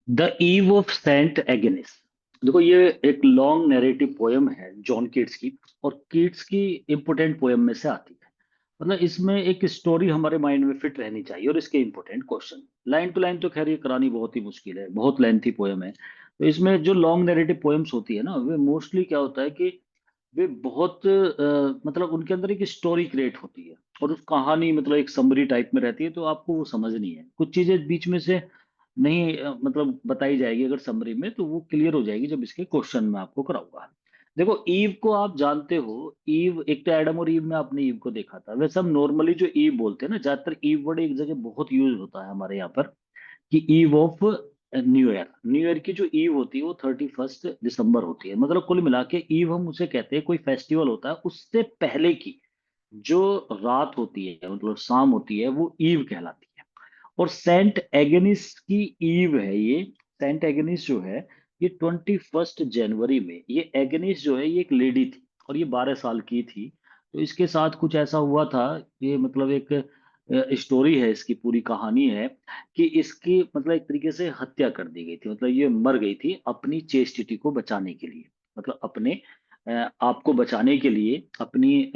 The eve of Saint Agnes. देखो, ये एक लॉन्ग नैरेटिव पोयम है जॉन कीट्स की। और कीट्स की इंपोर्टेंट पोयम में से आती है। मतलब इसमें एक स्टोरी हमारे माइंड में फिट रहनी चाहिए और इसके important question line to line तो खैर ये करानी बहुत ही मुश्किल है, बहुत लेंथी पोयम है। तो इसमें जो लॉन्ग नैरेटिव पोयम्स होती है ना, वे मोस्टली क्या होता है कि वे बहुत मतलब उनके अंदर एक स्टोरी क्रिएट होती है। और उस कहानी मतलब एक समरी टाइप में रहती है, तो आपको वो समझनी है। कुछ चीजें बीच में से नहीं मतलब बताई जाएगी अगर समरी में, तो वो क्लियर हो जाएगी जब इसके क्वेश्चन में आपको कराऊंगा। देखो, ईव को आप जानते हो। ईव, एक तो एडम और ईव में आपने ईव को देखा था। वैसे हम नॉर्मली जो ईव बोलते हैं ना, ज्यादातर ईव वर्ड एक जगह बहुत यूज होता है हमारे यहाँ पर, कि eve of new year. New year की जो ईव होती है वो 31 दिसंबर होती है। मतलब कुल मिला के ईव हम उसे कहते हैं, कोई फेस्टिवल होता है उससे पहले की जो रात होती है, मतलब शाम होती है, वो ईव कहलाती है। और सेंट एगेनिस की ईव है ये। सेंट एगेनिस जो है, ये 21 जनवरी में, ये एगेनिस जो है ये एक लेडी थी और ये 12 साल की थी। तो इसके साथ कुछ ऐसा हुआ था। ये मतलब एक स्टोरी है, इसकी पूरी कहानी है कि इसकी मतलब एक तरीके से हत्या कर दी गई थी। मतलब ये मर गई थी अपनी चेस्टिटी को बचाने के लिए। मतलब अपने आप को बचाने के लिए, अपनी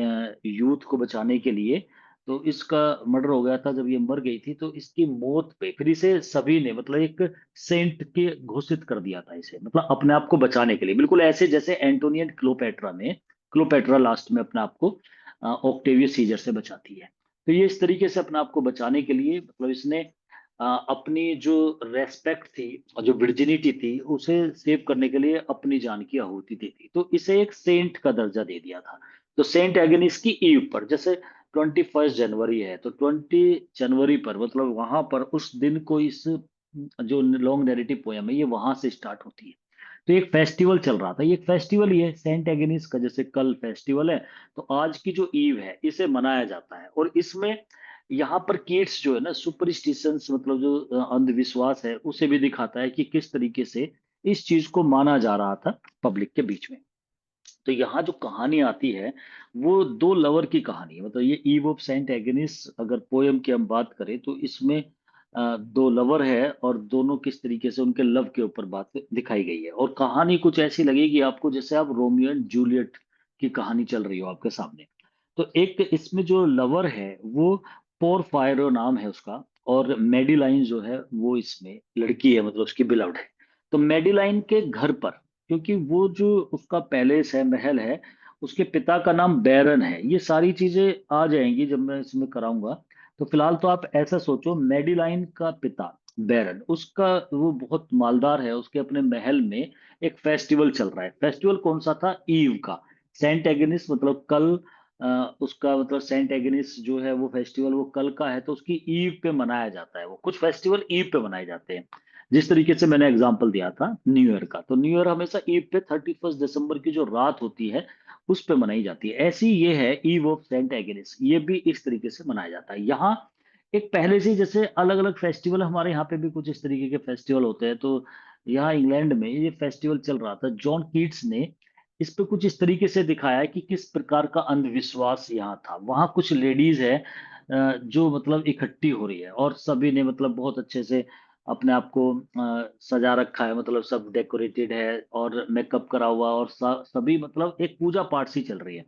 यूथ को बचाने के लिए। तो इसका मर्डर हो गया था जब ये मर गई थी। तो इसकी मौत पे फिर इसे सभी ने मतलब एक सेंट के घोषित कर दिया था इसे, मतलब अपने आप को बचाने के लिए, बिल्कुल ऐसे जैसे एंटोनियन क्लोपेट्रा में, क्लोपेट्रा लास्ट में अपने आप को ऑक्टेवियस सीजर से बचाती है। तो ये इस तरीके से अपने आप को बचाने के लिए, मतलब इसने अपनी जो रेस्पेक्ट थी और जो वर्जिनिटी थी उसे सेव करने के लिए अपनी जान की आहुति दी थी। तो इसे एक सेंट का दर्जा दे दिया था। तो सेंट एगेनिस की ईव पर, जैसे 21 जनवरी है, तो 20 जनवरी पर मतलब वहां पर उस दिन को इस जो लॉन्ग नैरेटिव पोयम है ये वहां से स्टार्ट होती है। तो एक फेस्टिवल चल रहा था, ये एक फेस्टिवल ही है सेंट एगेनिस का। जैसे कल फेस्टिवल है, तो आज की जो ईव है इसे मनाया जाता है। और इसमें यहाँ पर किड्स जो है ना, सुपरस्टिशंस मतलब जो अंधविश्वास है उसे भी दिखाता है कि किस तरीके से इस चीज को माना जा रहा था पब्लिक के बीच में। तो यहाँ जो कहानी आती है वो दो लवर की कहानी है। मतलब ये ईव ऑफ सेंट एगेनिस अगर पोयम की हम बात करें तो इसमें दो लवर है और दोनों किस तरीके से उनके लव के ऊपर बात दिखाई गई है। और कहानी कुछ ऐसी लगेगी आपको जैसे आप रोमियो एंड जूलियट की कहानी चल रही हो आपके सामने। तो एक इसमें जो लवर है वो पोरफायरो नाम है उसका। और मेडिलाइन जो है वो इसमें लड़की है, मतलब उसकी बिलव्ड है। तो मेडिलाइन के घर पर, क्योंकि वो जो उसका पैलेस है, महल है, उसके पिता का नाम बैरन है। ये सारी चीजें आ जाएंगी जब मैं इसमें कराऊंगा। तो फिलहाल तो आप ऐसा सोचो, मेडिलाइन का पिता बैरन, उसका वो बहुत मालदार है। उसके अपने महल में एक फेस्टिवल चल रहा है। फेस्टिवल कौन सा था? ईव का। सेंट एगेनिस मतलब कल, उसका मतलब सेंट एगेनिस जो है वो फेस्टिवल वो कल का है, तो उसकी ईव पे मनाया जाता है। वो कुछ फेस्टिवल ईव पे मनाए जाते हैं। जिस तरीके से मैंने एग्जांपल दिया था न्यू ईयर का, तो न्यू ईयर हमेशा ईव पे 31 दिसंबर की जो रात होती है उस पे मनाई जाती है। ऐसी ये है ईव ऑफ सेंट एगेनिस, ये भी इस तरीके से मनाया जाता है। यहाँ एक पहले से ही जैसे अलग अलग फेस्टिवल, हमारे यहाँ पे भी कुछ इस तरीके के फेस्टिवल होते हैं। तो यहाँ इंग्लैंड में ये फेस्टिवल चल रहा था। जॉन कीट्स ने इस पे कुछ इस तरीके से दिखाया है कि किस प्रकार का अंधविश्वास यहाँ था। वहाँ कुछ लेडीज है जो मतलब इकट्ठी हो रही है और सभी ने मतलब बहुत अच्छे से अपने आप को सजा रखा है। मतलब सब डेकोरेटेड है और मेकअप करा हुआ, और सभी मतलब एक पूजा पाठ सी चल रही है।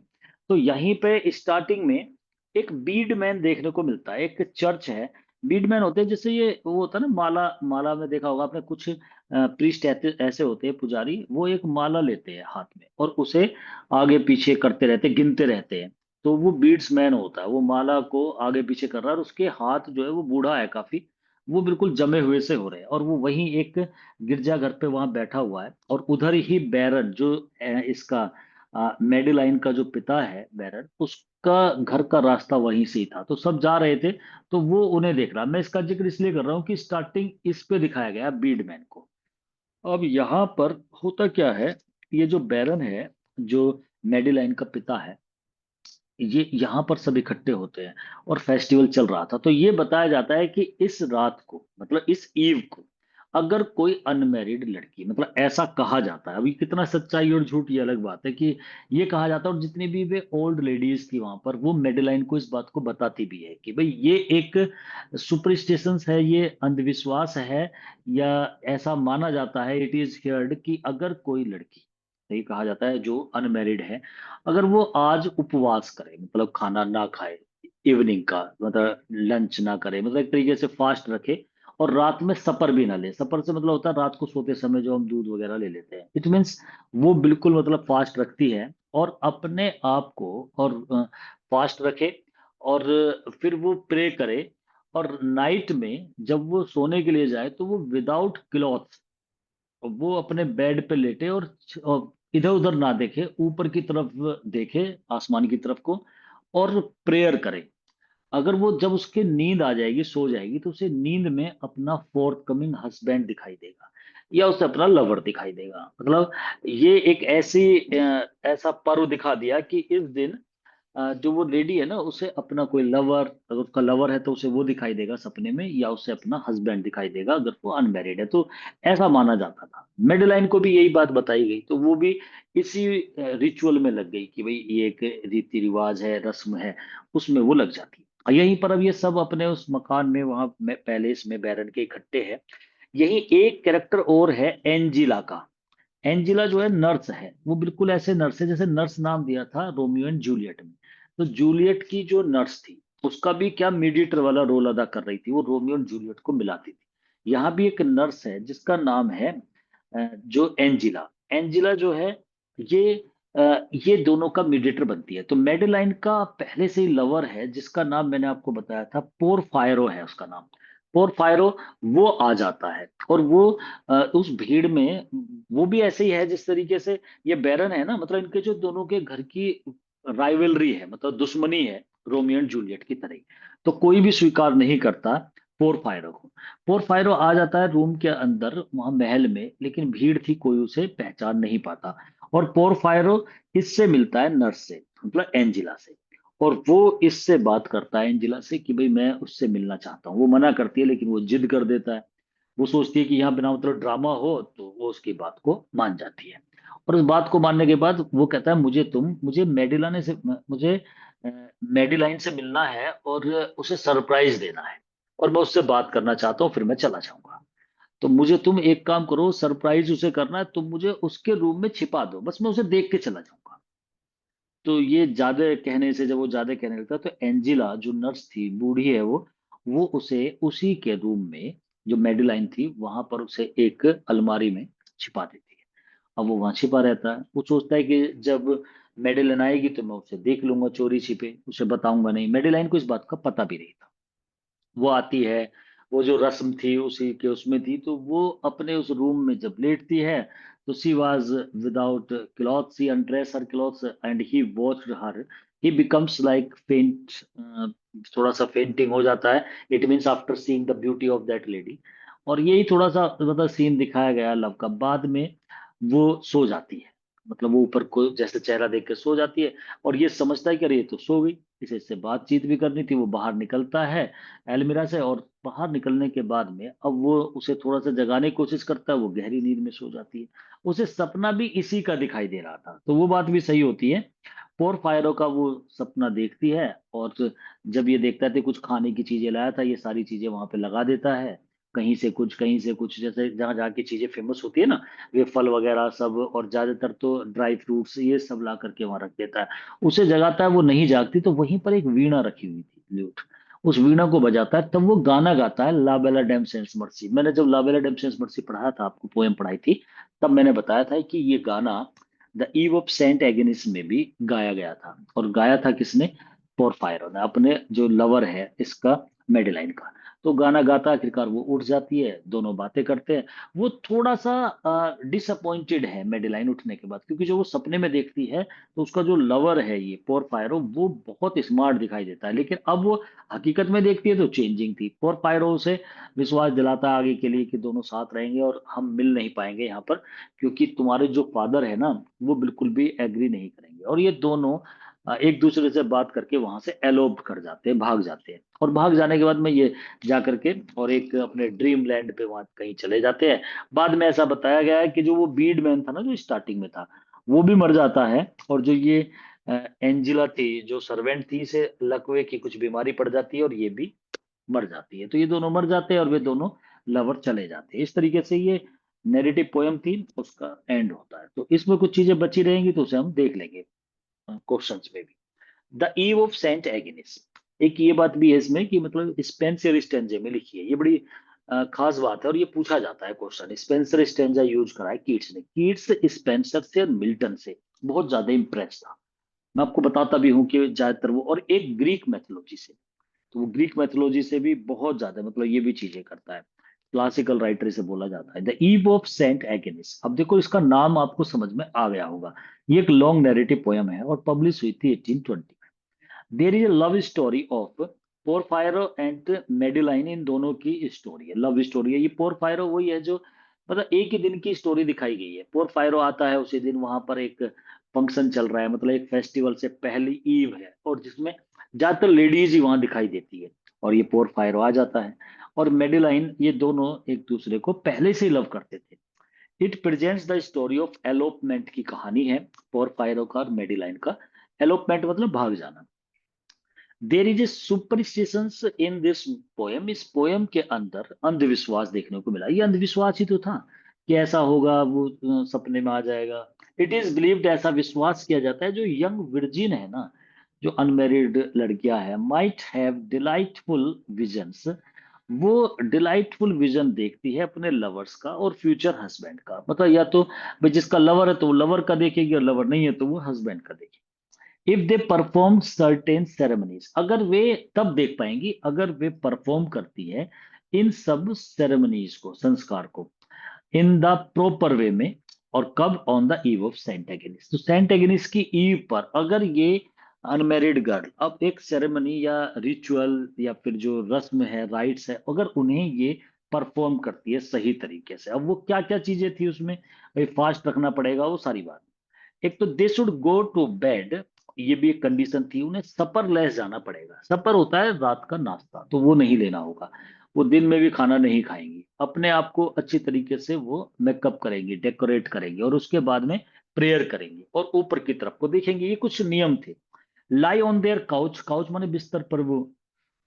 तो यहीं पे स्टार्टिंग में एक बीड मैन देखने को मिलता है। एक चर्च है, बीड मैन होते हैं जैसे ये वो होता है ना, माला। माला में देखा होगा आपने, कुछ प्रीस्ट ऐसे होते हैं पुजारी, वो एक माला लेते हैं हाथ में और उसे आगे पीछे करते रहते, गिनते रहते हैं। तो वो बीड्स मैन होता है, वो माला को आगे पीछे कर रहा है और उसके हाथ जो है वो बूढ़ा है काफी, वो बिल्कुल जमे हुए से हो रहे हैं। और वो वहीं एक गिरजाघर पे वहां बैठा हुआ है। और उधर ही बैरन जो इसका मेडिलाइन का जो पिता है बैरन, उसका घर का रास्ता वहीं से ही था, तो सब जा रहे थे। तो वो उन्हें देख रहा। मैं इसका जिक्र इसलिए कर रहा हूँ कि स्टार्टिंग इस पे दिखाया गया बीडमैन को। अब यहाँ पर होता क्या है, ये जो बैरन है, जो मेडिलाइन का पिता है, ये यहाँ पर सब इकट्ठे होते हैं और फेस्टिवल चल रहा था। तो ये बताया जाता है कि इस रात को, मतलब इस ईव को, अगर कोई अनमैरिड लड़की, मतलब ऐसा कहा जाता है, अभी कितना सच्चाई और झूठ ये अलग बात है, कि ये कहा जाता है, और जितनी भी वे ओल्ड लेडीज थी वहां पर, वो मेडेलाइन को इस बात को बताती भी है कि भाई ये एक सुपरस्टिशन है, ये अंधविश्वास है, या ऐसा माना जाता है, इट इज हियर्ड, कि अगर कोई लड़की, ये कहा जाता है, जो अनमैरिड है, अगर वो आज उपवास करे, मतलब खाना ना खाए, इवनिंग का मतलब लंच ना करे, मतलब एक तरीके से फास्ट रखे, और रात में सपर भी ना ले, सपर से मतलब होता है रात को सोते समय जो हम दूध वगैरह ले लेते हैं, इट मीन्स वो बिल्कुल मतलब फास्ट रखती है, और अपने आप को और फास्ट रखे, और फिर वो प्रे करे, और नाइट में जब वो सोने के लिए जाए तो वो विदाउट क्लॉथ वो अपने बेड पे लेटे, और इधर उधर ना देखे, ऊपर की तरफ देखे, आसमान की तरफ को, और प्रेयर करे। अगर वो जब उसके नींद आ जाएगी, सो जाएगी, तो उसे नींद में अपना फोर्थ कमिंग हस्बैंड दिखाई देगा, या उसे अपना लवर दिखाई देगा। मतलब ये एक ऐसा पर्व दिखा दिया कि इस दिन जो वो लेडी है ना, उसे अपना कोई लवर, अगर उसका लवर है तो उसे वो दिखाई देगा सपने में, या उसे अपना हस्बैंड दिखाई देगा अगर वो अनमैरिड है तो। ऐसा माना जाता था। मेडेलाइन को भी यही बात बताई गई, तो वो भी इसी रिचुअल में लग गई कि भाई ये एक रीति रिवाज है, रस्म है, उसमें वो लग जाती है। और यहीं पर अब ये सब अपने उस मकान में, वहां पैलेस में बैरन के इकट्ठे है। यही एक कैरेक्टर और है, एंजिला का। एंजिला जो है नर्स है, वो बिल्कुल ऐसे नर्स है जैसे नर्स नाम दिया था रोमियो एंड जूलियट में। तो जूलियट की जो नर्स थी, उसका भी क्या मीडिएटर वाला रोल अदा कर रही थी, वो रोमियो एंड जूलियट को मिलाती थी। यहाँ भी एक नर्स है जिसका नाम है जो एंजिला। एंजिला जो है, ये ये दोनों का मीडिएटर बनती है। तो मेडेलाइन का पहले से ही लवर है, जिसका नाम मैंने आपको बताया था, पोरफायरो है उसका नाम, पोरफायरो। वो आ जाता है, और वो उस भीड़ में, वो भी ऐसे ही है जिस तरीके से ये बैरन है ना, मतलब इनके जो दोनों के घर की राइवलरी है, मतलब दुश्मनी है, रोमियो एंड जूलियट की तरह ही। तो कोई भी स्वीकार नहीं करता पोरफायरो को। पोरफायरो आ जाता है रूम के अंदर, वहां महल में, लेकिन भीड़ थी, कोई उसे पहचान नहीं पाता। और पोरफायरो इससे मिलता है, नर्स से, मतलब एंजिला से। और वो इससे बात करता है एंजिला से कि भाई मैं उससे मिलना चाहता हूँ। वो मना करती है, लेकिन वो जिद कर देता है। वो सोचती है कि यहाँ बिना मतलब ड्रामा हो, तो वो उसकी बात को मान जाती है। और उस बात को मानने के बाद वो कहता है, मुझे मुझे मेडिलाइन से मिलना है, और उसे सरप्राइज देना है, और मैं उससे बात करना चाहता हूँ, फिर मैं चला जाऊंगा। तो मुझे तुम एक काम करो, सरप्राइज उसे करना है, तुम मुझे उसके रूम में छिपा दो, बस मैं उसे देख के चला जाऊंगा। तो ये ज्यादा कहने से, जब वो ज्यादा कहने लगता है, तो एंजिला जो नर्स थी, बूढ़ी है वो उसे उसी के रूम में, जो मेडिलाइन थी वहां पर, उसे एक अलमारी में छिपा देती है। अब वो वहां छिपा रहता है, वो सोचता है कि जब मेडिलाइन आएगी तो मैं उसे देख लूंगा चोरी छिपे, उसे बताऊंगा नहीं। मेडिलाइन को इस बात का पता भी नहीं था। वो आती है, वो जो रस्म थी उसी के उसमें थी, तो वो अपने उस रूम में जब लेटती है, तो she was without cloth, she undress her clothes and he watched her, he becomes like faint, थोड़ा सा फेंटिंग हो जाता है, it means after seeing the beauty of that lady. और यही थोड़ा सा मतलब सीन दिखाया गया लव का। बाद में वो सो जाती है, मतलब वो ऊपर को जैसे चेहरा देख के सो जाती है, और ये समझता है कि अरे ये तो सो गई, इसे इससे बातचीत भी करनी थी। वो बाहर निकलता है एलमीरा से, और बाहर निकलने के बाद में अब वो उसे थोड़ा सा जगाने की कोशिश करता है, वो गहरी नींद में सो जाती है। उसे सपना भी इसी का दिखाई दे रहा था, तो वो बात भी सही होती है। पोर फायरो का वो सपना देखती है, और जब ये देखता है तो कुछ खाने की चीजें लाया था, ये सारी चीजें वहां पे लगा देता है, कहीं से कुछ कहीं से कुछ, जैसे जहां जहाँ की चीजें फेमस होती है ना, वे फल वगैरह सब, और ज्यादातर तो ड्राई फ्रूट्स, ये सब ला करके वहां रख देता है। उसे जगाता है, वो नहीं जागती, तो वहीं पर एक वीणा रखी हुई थी, ल्यूट। उस वीणा को बजाता है, तब वो गाना गाता है, ला बेला डेम सेंस मर्सी। मैंने जब ला बेला डेम सेंस मर्सी पढ़ाया था, आपको पोएम पढ़ाई थी, तब मैंने बताया था कि ये गाना द ईव ऑफ सेंट एगेनिस में भी गाया गया था। और गाया था किसने? पोरफायरो ने, अपने जो लवर है इसका, मेडेलाइन का। तो गाना गाता, आखिरकार वो उठ जाती है, दोनों बातें करते हैं। वो थोड़ा सा डिसअपॉइंटेड है मेडेलाइन उठने के बाद, क्योंकि जो वो सपने में देखती है, तो उसका जो लवर है ये पोरफायरो, वो बहुत स्मार्ट दिखाई देता है, लेकिन अब वो हकीकत में देखती है तो चेंजिंग थी। पोरफायरो उसे विश्वास दिलाता है आगे के लिए कि दोनों साथ रहेंगे, और हम मिल नहीं पाएंगे यहाँ पर, क्योंकि तुम्हारे जो फादर है ना, वो बिल्कुल भी एग्री नहीं करेंगे। और ये दोनों एक दूसरे से बात करके वहां से एलोप कर जाते हैं, भाग जाते हैं, और भाग जाने के बाद में ये जा करके और एक अपने ड्रीम लैंड पे वहां कहीं चले जाते हैं। बाद में ऐसा बताया गया है कि जो वो बीड मैन था ना, जो स्टार्टिंग में था, वो भी मर जाता है, और जो ये एंजिला थी जो सर्वेंट थी, इसे लकवे की कुछ बीमारी पड़ जाती है और ये भी मर जाती है। तो ये दोनों मर जाते हैं और वे दोनों लवर चले जाते हैं। इस तरीके से ये नैरेटिव पोयम थी, उसका एंड होता है। तो इसमें कुछ चीजें बची रहेंगी तो उसे हम देख लेंगे क्वेश्चंस में भी। द ईव ऑफ सेंट एगेनिस, एक ये बात भी है इसमें कि मतलब स्पेंसर स्टेंजे में लिखी है, ये बड़ी खास बात है, और ये पूछा जाता है क्वेश्चन। स्पेंसर स्टेंजा यूज करा है कीट्स ने। कीट्स स्पेंसर से और मिल्टन से बहुत ज्यादा इंप्रेस था। मैं आपको बताता भी हूँ कि ज्यादातर वो, और एक ग्रीक मैथोलॉजी से, तो वो ग्रीक मैथोलॉजी से भी बहुत ज्यादा मतलब ये भी चीजें करता है। क्लासिकल राइटर इसे बोला जाता है द ईव ऑफ सेंट एगेनिस। अब देखो इसका नाम आपको समझ में आ गया होगा। ये एक लॉन्ग नैरेटिव पोयम है और पब्लिश हुई थी 1820। There is a love story of Porphyro and Madeline, इन दोनों की स्टोरी है, लव स्टोरी है। ये पोरफायरो वही है जो मतलब एक ही दिन की स्टोरी दिखाई गई है। पोरफायरो आता है उसी दिन, वहां पर एक फंक्शन चल रहा है, मतलब एक फेस्टिवल से पहली ईव है, और जिसमें ज्यादातर लेडीज ही वहां दिखाई देती है, और ये पोरफायरो आ जाता है। और मेडिलाइन, ये दोनों एक दूसरे को पहले से ही लव करते थे। It presents the story of elopement की कहानी है, पोरफायरो का और मेडिलाइन का। एलोपमेंट मतलब भाग जाना। There is a superstitions in this poem, इस पोयम के अंदर अंधविश्वास देखने को मिला। ये अंधविश्वास ही तो था कि ऐसा होगा, वो सपने में आ जाएगा। इट इज बिलीव्ड, ऐसा विश्वास किया जाता है, जो यंग वर्जिन है ना, जो अनमेरिड लड़कियां हैं, माइट हैव डिलाइटफुल विजन्स, वो डिलाइटफुल विजन देखती है अपने लवर्स का और फ्यूचर हस्बैंड का। मतलब या तो भाई जिसका लवर है तो वो लवर का देखेगी, और लवर नहीं है तो वो हस्बैंड का देखेगी। If they perform certain ceremonies, अगर वे, तब देख पाएंगी अगर वे परफॉर्म करती है इन सब सेरेमनीज को, संस्कार को, इन द प्रॉपर वे में। और कब? On the eve of Saint Agnes, तो सेंट एगेनिस की ईव पर अगर ये अनमेरिड गर्ल अब एक सेरेमनी या रिचुअल या फिर जो रस्म है, राइट्स है, अगर उन्हें ये परफॉर्म करती है सही तरीके से। अब वो क्या क्या चीजें थी उसमें, भाई फास्ट रखना पड़ेगा, वो सारी बात। एक तो they should go to bed, ये भी एक कंडीशन थी। उन्हें सपर लेस जाना पड़ेगा। सपर होता है रात का नाश्ता, तो वो नहीं लेना होगा। वो दिन में भी खाना नहीं खाएंगी। अपने आप को अच्छी तरीके से वो मेकअप करेंगी, डेकोरेट करेंगी, और उसके बाद में प्रेयर करेंगी और ऊपर की तरफ को देखेंगे। ये कुछ नियम थे। Lie on their couch, couch माने बिस्तर पर वो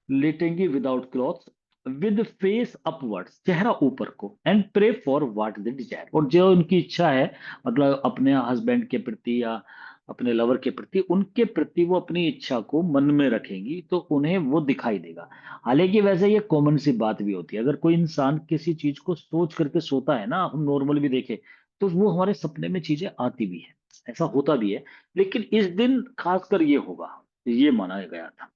लेटेंगी, without clothes, with face upwards, चेहरा ऊपर को, and pray for what they desire, और जो उनकी इच्छा है, मतलब अपने हस्बैंड के प्रति या अपने लवर के प्रति, उनके प्रति वो अपनी इच्छा को मन में रखेंगी तो उन्हें वो दिखाई देगा। हालांकि वैसे ये कॉमन सी बात भी होती है, अगर कोई इंसान किसी चीज को सोच करके सोता है ना, हम नॉर्मल भी देखें तो वो हमारे सपने में चीजें आती भी है, ऐसा होता भी है। लेकिन इस दिन खासकर ये होगा, ये माना गया था।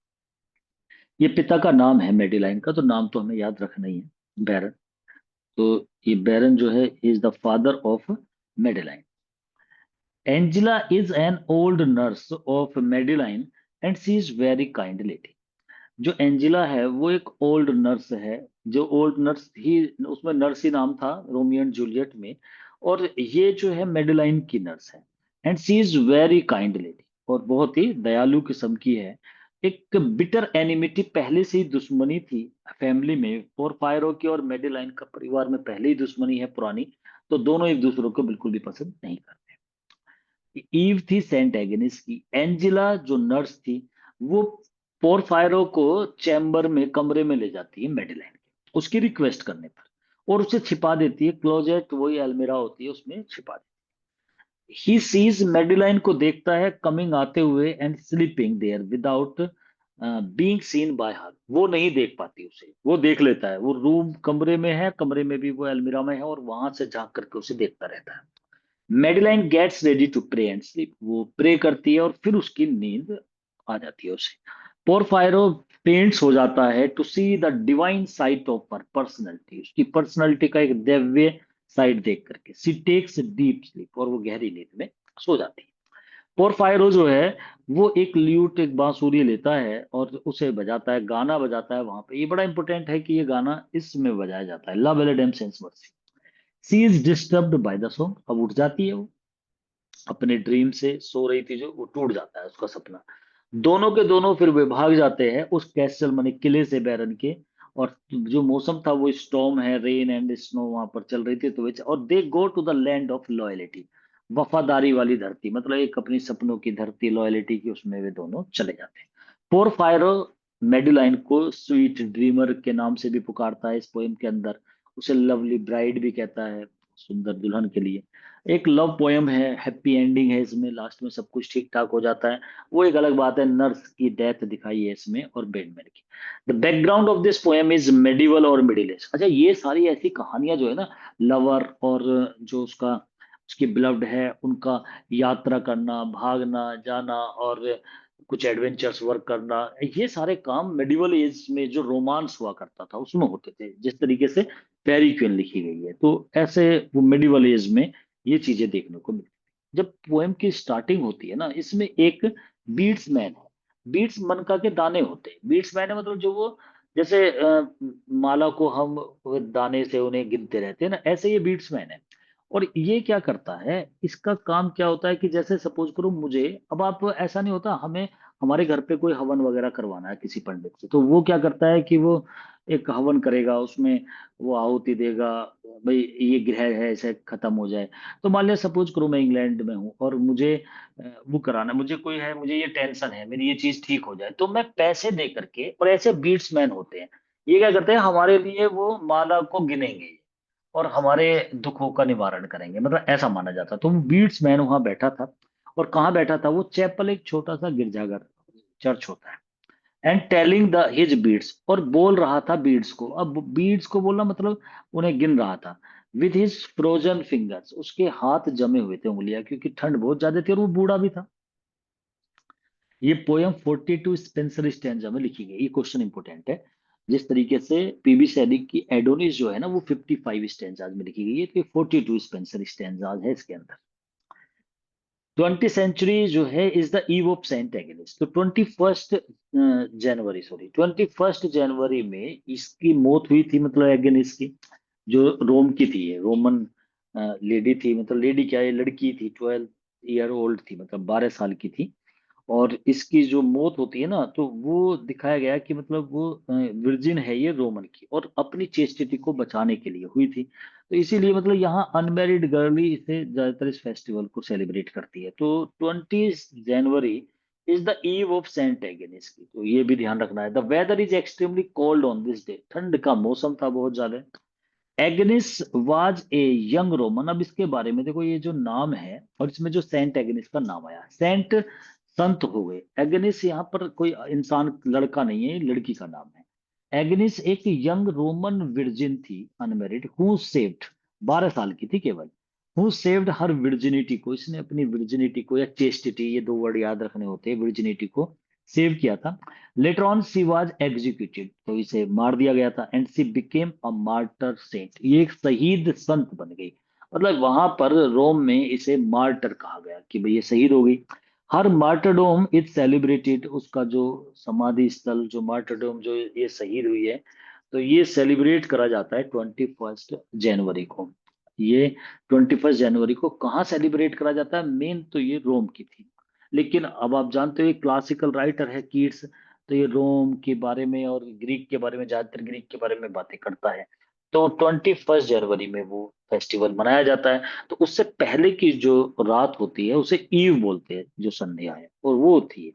ये पिता का नाम है मेडिलाइन का, तो नाम तो हमें याद रखना ही है, बैरन। तो ये बैरन जो है is the father of Madeline. Angela is an old nurse of Madeline and she is very kind lady. जो एंजिला है वो एक ओल्ड नर्स है, जो ओल्ड नर्स ही, उसमें नर्स ही नाम था रोमियो एंड जूलियट में। और ये जो है मेडिलाइन की नर्स है। And she is very kind lady, और बहुत ही दयालु किस्म की है। एक बिटर एनिमिटी, पहले से ही दुश्मनी थी फैमिली में, और पायरो की और मेडिलाइन का परिवार में पहले ही दुश्मनी है पुरानी। तो दोनों एक दूसरे को बिल्कुल भी पसंद नहीं करते। ईव थी सेंट एगेनिस की। एंजिला जो नर्स थी, वो पोरफायरो को चैम्बर में, कमरे में ले जाती है मेडिलाइन के, उसकी रिक्वेस्ट करने पर, और उसे छिपा देती है। क्लोजेट वही अलमीरा होती है, उसमें छिपा देती है। ही सीज, मेडिलाइन को देखता है कमिंग, आते हुए, and sleeping there without being seen by her, वो नहीं देख पाती उसे, वो देख लेता है। वो रूम कमरे में है, कमरे में भी वो अलमीरा में है, और वहां से झांक करके उसे देखता रहता है। Madeline gets ready to pray and sleep, वो प्रे करती है और फिर उसकी नींद आ जाती है उसे। पोरफायरो पेंट्स हो जाता है to see the divine sight of her personality, उसकी पर्सनैलिटी का एक दिव्य साइड देख करके। सी टेक्स डीप स्लीप, और वो गहरी नींद में सो जाती है। पोरफायरो जो है वो एक ल्यूट, एक बांसुरी लेता है और उसे बजाता है, गाना बजाता है वहां पे। ये बड़ा इंपॉर्टेंट है कि ये गाना इसमें बजाया जाता है, la belle dame sans merci. She is disturbed by the song, अब उठ जाती है वो। अपने ड्रीम से सो रही थी, जो वो टूट जाता है उसका सपना। दोनों के दोनों फिर वे भाग जाते हैं उस कैसल माने किले से, बैरन के। और जो मौसम था वो स्टॉर्म है, रेन एंड स्नो वहां पर चल रही थी, तो वे और they go to the land of loyalty, वफादारी वाली धरती, मतलब एक अपनी सपनों की धरती, लॉयलिटी की, उसमें वे दोनों चले जाते हैं। पोरफायरो मेडुलाइन को स्वीट ड्रीमर के नाम से भी पुकारता है इस पोएम के अंदर। उसे लवली ब्राइड भी कहता है, सुंदर दुल्हन के लिए। एक लव पोएम है, हैप्पी एंडिंग है इसमें, लास्ट में सब कुछ ठीक ठाक हो जाता है। वो एक अलग बात है, नर्स की डेथ दिखाई है इसमें और बेडमैन की। The background of this poem is medieval और मिडिल एज। अच्छा, ये सारी ऐसी कहानियां जो है ना, लवर और जो उसका उसकी बिलव्ड है, उनका यात्रा करना, भागना जाना, और कुछ एडवेंचर्स वर्क करना, ये सारे काम मेडिवल एज में जो रोमांस हुआ करता था उसमें होते थे। जिस तरीके से फेरी क्वीन लिखी गई है, तो ऐसे वो मेडिवल एज में ये चीजें देखने को मिलती हैं। जब पोएम की स्टार्टिंग होती है ना, इसमें एक बीट्स मैन है। बीट्स मनका के दाने होते हैं। बीट्स मैन है मतलब जो वो, जैसे माला को हम वो दाने से उन्हें गिनते रहते हैं ना, ऐसे ये बीट्स मैन है। और ये क्या करता है, इसका काम क्या होता है कि जैसे सपोज करो मुझे, अब आप ऐसा नहीं होता, हमें हमारे घर पे कोई हवन वगैरह करवाना है किसी पंडित से, तो वो क्या करता है कि वो एक हवन करेगा, उसमें वो आहुति देगा, भाई ये ग्रह है ऐसे खत्म हो जाए। तो मान लिया सपोज करो मैं इंग्लैंड में हूँ और मुझे वो कराना, मुझे कोई है, मुझे ये टेंशन है, मेरी ये चीज ठीक हो जाए, तो मैं पैसे दे करके, और ऐसे बीट्स मैन होते हैं, ये क्या करते हैं हमारे लिए, वो माला को गिनेंगे और हमारे दुखों का निवारण करेंगे, मतलब ऐसा माना जाता। तो वो बीट्स मैन वहां बैठा था। और कहाँ बैठा था वो, चैपल, एक छोटा सा गिरजाघर, चर्च होता है। And telling the his beads, और बोल रहा था बीड्स को। अब बीड्स को बोलना मतलब उन्हें गिन रहा था। विद हिज फ्रोजन फिंगर्स, उसके हाथ जमे हुए थे, उंगलियां, क्योंकि ठंड बहुत ज्यादा थी और वो बूढ़ा भी था। ये पोयम 42 स्पेंसर स्टैंजा में लिखी गई। ये क्वेश्चन इंपोर्टेंट है। जिस तरीके से पीबी सैनिक की एडोनिस जो है ना, वो 55 स्टैंजाज में लिखी गई है, तो 42 स्पेंसर स्टैंजाज है इसके अंदर। 20 सेंचुरी जो है is the eve of Saint Agnes. तो 21 जनवरी, सॉरी 21 जनवरी में इसकी मौत हुई थी, मतलब एग्नेस की, जो रोम की थी, ये रोमन लेडी थी, मतलब लेडी क्या, ये लड़की थी, 12 ईयर ओल्ड थी, मतलब 12 साल की थी। और इसकी जो मौत होती है ना, तो वो दिखाया गया कि मतलब वो वर्जिन है ये, रोमन की, और अपनी चेस्टिटी को बचाने के लिए हुई थी। तो इसीलिए मतलब यहाँ अनमैरिड गर्ल ही इसे ज्यादातर इस फेस्टिवल को सेलिब्रेट करती है। तो 20 January is the eve of Saint Agnes की, तो ये भी ध्यान रखना है। The weather is extremely cold on this day, ठंड का मौसम था बहुत ज्यादा। Agnes was a young Roman. अब इसके बारे में देखो, ये जो नाम है और इसमें जो सेंट एग्निस का नाम आया, सेंट संत हो गए, एग्निस यहाँ पर कोई इंसान लड़का नहीं है, ये लड़की का नाम है। एग्निस एक यंग रोमन विर्जिन थी, अनमेरिड, हु सेव्ड, 12 साल की थी केवल। हु सेव्ड हर विर्जिनिटी को, इसने अपनी विर्जिनिटी को, या चेस्टिटी, ये दो वर्ड याद रखने होते हैं, विर्जिनिटी को सेव किया था। Later on she was executed, तो इसे मार दिया गया था। And she became a martyr saint, ये एक शहीद संत बन गई। मतलब वहां पर रोम में इसे मार्टर कहा गया कि भाई ये शहीद हो गई। हर मार्टरडोम इज सेलिब्रेटेड, उसका जो समाधि स्थल, जो मार्टरडोम, जो ये शहीद हुई है, तो ये सेलिब्रेट करा जाता है 21 जनवरी को। ये 21 जनवरी को कहाँ सेलिब्रेट करा जाता है, मेन तो ये रोम की थी। लेकिन अब आप जानते हो ये क्लासिकल राइटर है कीट्स, तो ये रोम के बारे में और ग्रीक के बारे में, ज्यादातर ग्रीक के बारे में बातें करता है। तो 21 जनवरी में वो फेस्टिवल मनाया जाता है। तो उससे पहले की जो रात होती है उसे ईव बोलते हैं, जो संध्या है, और वो होती है।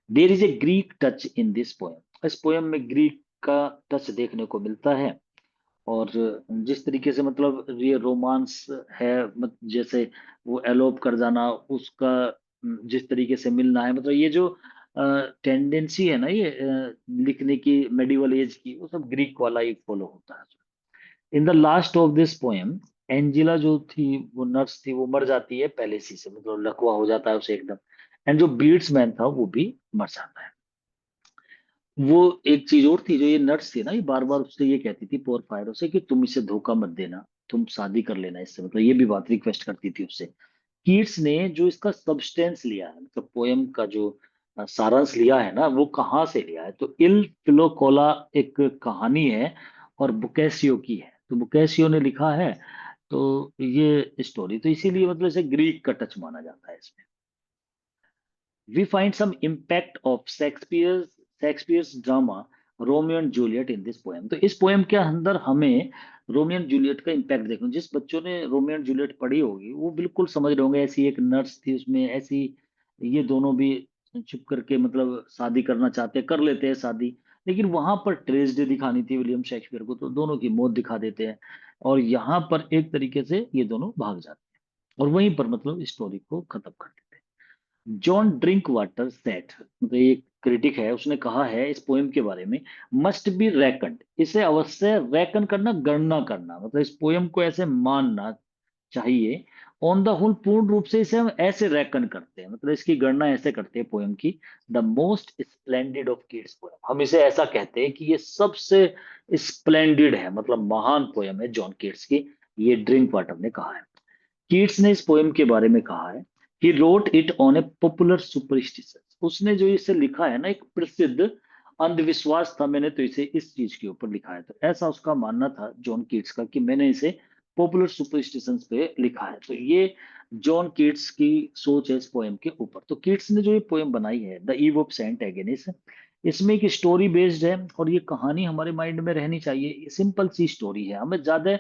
There is a Greek touch in this poem, इस पोएम में ग्रीक का टच देखने को मिलता है। और जिस तरीके से मतलब ये रोमांस है, जैसे वो एलोप कर जाना, उसका जिस तरीके से मिलना है, मतलब ये जो टेंडेंसी है ना, ये लिखने की मेडिवल एज की, वो सब ग्रीक वाला ही फॉलो होता है। In the last of this poem, Angela जो थी, वो नर्स थी, वो मर जाती है पैलेसी से, मतलब लकवा हो जाता है उसे एकदम। एंड जो बीट्स मैन था वो भी मर जाता है। वो एक चीज और थी, जो ये नर्स थी ना, ये बार बार उससे ये कहती थी पोरफायरो से कि तुम इसे धोखा मत देना, तुम शादी कर लेना इससे, मतलब ये भी बात रिक्वेस्ट करती थी उससे। कीट्स ने जो इसका सब्सटेंस लिया है, मतलब पोयम का जो सारांश लिया है ना, वो कहाँ से लिया है, तो इल फिलोकोला एक कहानी है और बुकेसियो की है। तो बुकेसियो ने लिखा है तो ये स्टोरी तो इसीलिए मतलब इसे ग्रीक का टच माना जाता है इसमें। We find some impact of Shakespeare's drama Romeo and Juliet in this poem. तो इस पोएम के अंदर हमें रोमियो एंड जूलियट का इम्पैक्ट देखना। जिस बच्चों ने रोमियो एंड जूलियट पढ़ी होगी वो बिल्कुल समझ रहे होंगे, ऐसी एक नर्स थी उसमें, ऐसी ये दोनों भी चुप करके मतलब शादी करना चाहते, कर लेते हैं शादी, लेकिन वहां पर ट्रेजेडी दिखानी थी विलियम शेक्सपियर को, तो दोनों की मौत दिखा देते हैं। और यहाँ पर एक तरीके से ये दोनों भाग जाते हैं और वहीं पर मतलब स्टोरी को खत्म कर देते हैं। जॉन ड्रिंक वाटर सेट, मतलब एक क्रिटिक है, उसने कहा है इस पोएम के बारे में, मस्ट बी रेकन्ड, इसे अवश्य रेकन करना, गणना करना, मतलब इस पोएम को ऐसे मानना चाहिए। ऑन द होल पूर्ण रूप से इसे हम ऐसे रेकन करते हैं, मतलब इसकी गणना ऐसे करते हैं पोएम की, the most splendid of kids poem, हम इसे ऐसा कहते हैं कि ये सबसे स्प्लेंडेड है, मतलब महान पोएम है जॉन कीट्स की, ये ड्रिंक वाटर ने कहा है। कीट्स ने इस पोएम के बारे में कहा है, he wrote it on A popular superstition, उसने जो इसे लिखा है ना, एक प्रसिद्ध अंधविश्वास था, मैंने तो इसे इस चीज के ऊपर लिखा है। तो ऐसा उसका मानना था जॉन कीट्स का कि मैंने इसे पॉपुलर सुपरस्टिशंस पे लिखा है। तो ये जॉन कीट्स की सोच है इस पोएम के ऊपर। तो कीट्स ने जो ये पोएम बनाई है द ईव ऑफ सेंट एगेनिस, इसमें एक स्टोरी बेस्ड है और ये कहानी हमारे माइंड में रहनी चाहिए। सिंपल सी स्टोरी है, हमें ज्यादा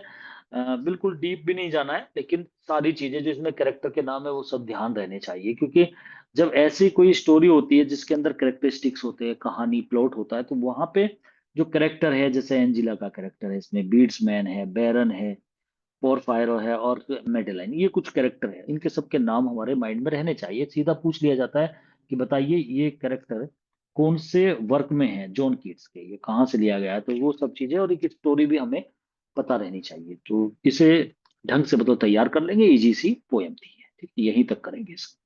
बिल्कुल डीप भी नहीं जाना है, लेकिन सारी चीजें जो इसमें कैरेक्टर के नाम है वो सब ध्यान रहने चाहिए, क्योंकि जब ऐसी कोई स्टोरी होती है जिसके अंदर कैरेक्टरिस्टिक्स होते हैं, कहानी प्लॉट होता है, तो वहां पे जो कैरेक्टर है, जैसे एंजिला का कैरेक्टर है इसमें, बीट्समैन है, बैरन है, पोरफायरो है और मेडेलाइन, ये कुछ कैरेक्टर है, इनके सबके नाम हमारे माइंड में रहने चाहिए। सीधा पूछ लिया जाता है कि बताइए ये कैरेक्टर कौन से वर्क में है जॉन कीट्स के, ये कहाँ से लिया गया है, तो वो सब चीजें और एक स्टोरी भी हमें पता रहनी चाहिए। तो इसे ढंग से मतलब तैयार कर लेंगे, इजी सी पोयम थी ये, ठीक है, यहीं तक करेंगे इसको।